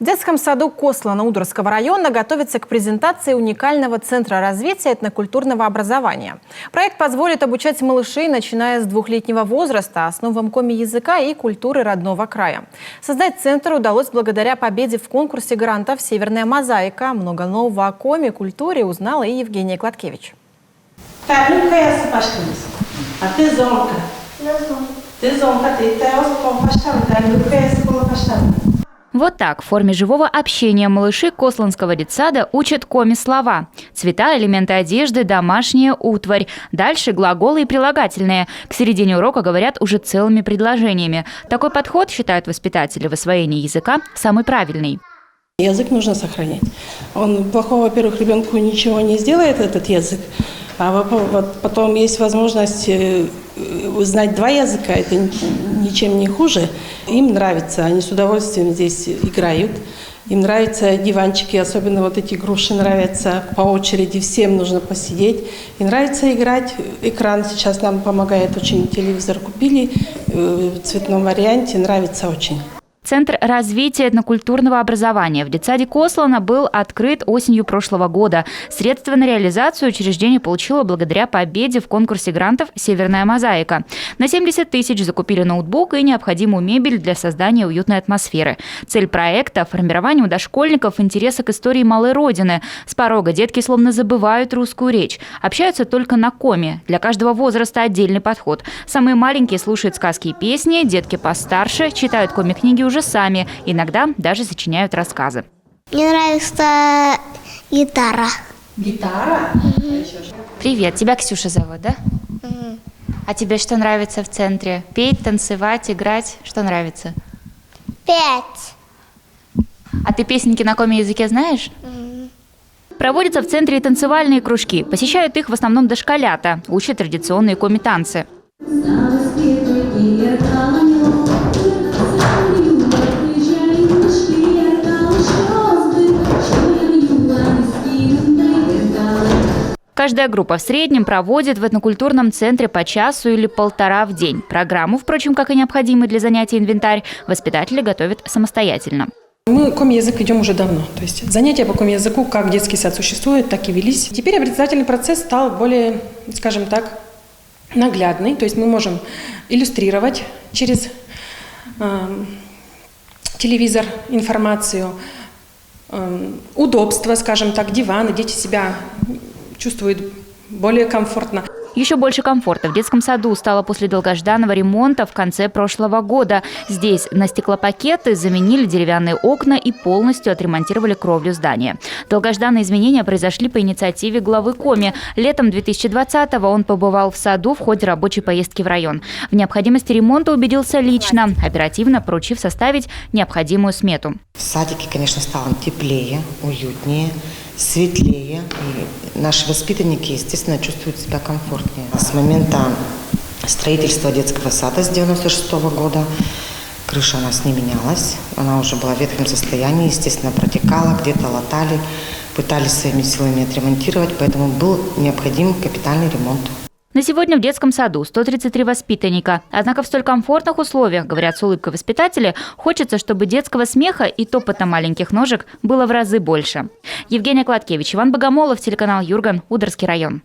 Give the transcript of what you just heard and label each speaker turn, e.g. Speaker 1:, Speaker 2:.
Speaker 1: В детском саду Кослана Удорского района готовится к презентации уникального центра развития этнокультурного образования. Проект позволит обучать малышей, начиная с 2-летнего возраста, основам коми-языка и культуры родного края. Создать центр удалось благодаря победе в конкурсе грантов «Северная мозаика». Много нового о коми, культуре узнала и Евгения Кладкевич.
Speaker 2: А ты зонка? Ты зонка,
Speaker 3: Вот так в форме живого общения малыши Косланского детсада учат коми-слова. Цвета, элементы одежды, домашняя утварь. Дальше глаголы и прилагательные. К середине урока говорят уже целыми предложениями. Такой подход, считают воспитатели в освоении языка, самый правильный.
Speaker 2: Язык нужно сохранять. Он плохого, во-первых, ребенку ничего не сделает, этот язык. А потом есть возможность узнать 2 языка, это ничем не хуже. Им нравится, они с удовольствием здесь играют. Им нравятся диванчики, особенно вот эти груши нравятся по очереди, всем нужно посидеть. И нравится играть. Экран сейчас нам помогает очень, телевизор купили в цветном варианте, нравится очень.
Speaker 3: Центр развития этнокультурного образования в детсаде Кослана был открыт осенью прошлого года. Средства на реализацию учреждение получило благодаря победе в конкурсе грантов «Северная мозаика». На 70 тысяч закупили ноутбук и необходимую мебель для создания уютной атмосферы. Цель проекта – формирование у дошкольников интереса к истории малой родины. С порога детки словно забывают русскую речь. Общаются только на коми. Для каждого возраста отдельный подход. Самые маленькие слушают сказки и песни, детки постарше читают коми-книги уже сами, иногда даже сочиняют рассказы.
Speaker 4: Мне нравится гитара.
Speaker 2: Гитара?
Speaker 3: Привет, тебя Ксюша зовут, да? А тебе что нравится в центре? Петь, танцевать, играть? Что нравится?
Speaker 4: 5.
Speaker 3: А ты песенки на коми-языке знаешь? Проводятся в центре и танцевальные кружки. Посещают их в основном дошколята, учат традиционные коми-танцы. Каждая группа в среднем проводит в этнокультурном центре по часу или 1,5 в день. Программу, впрочем, как и необходимый для занятий инвентарь, воспитатели готовят самостоятельно.
Speaker 5: Мы коми-язык ведем уже давно. То есть занятия по коми-языку, как детский сад существует, так и велись. Теперь образовательный процесс стал более, скажем так, наглядный. То есть мы можем иллюстрировать через телевизор информацию, удобства, скажем так, диваны, дети себя чувствуют более комфортно.
Speaker 3: Еще больше комфорта в детском саду стало после долгожданного ремонта в конце прошлого года. Здесь на стеклопакеты заменили деревянные окна и полностью отремонтировали кровлю здания. Долгожданные изменения произошли по инициативе главы коми. Летом 2020-го он побывал в саду в ходе рабочей поездки в район. В необходимости ремонта убедился лично, оперативно поручив составить необходимую смету.
Speaker 6: В садике, конечно, стало теплее, уютнее, светлее. И наши воспитанники, естественно, чувствуют себя комфортнее. С момента строительства детского сада с 1996 года крыша у нас не менялась. Она уже была в ветхом состоянии, естественно, протекала, где-то латали, пытались своими силами отремонтировать, поэтому был необходим капитальный ремонт.
Speaker 3: На сегодня в детском саду 133 воспитанника. Однако в столь комфортных условиях, говорят с улыбкой воспитатели, хочется, чтобы детского смеха и топота маленьких ножек было в разы больше. Евгения Кладкевич, Иван Богомолов, телеканал Юрган, Удорский район.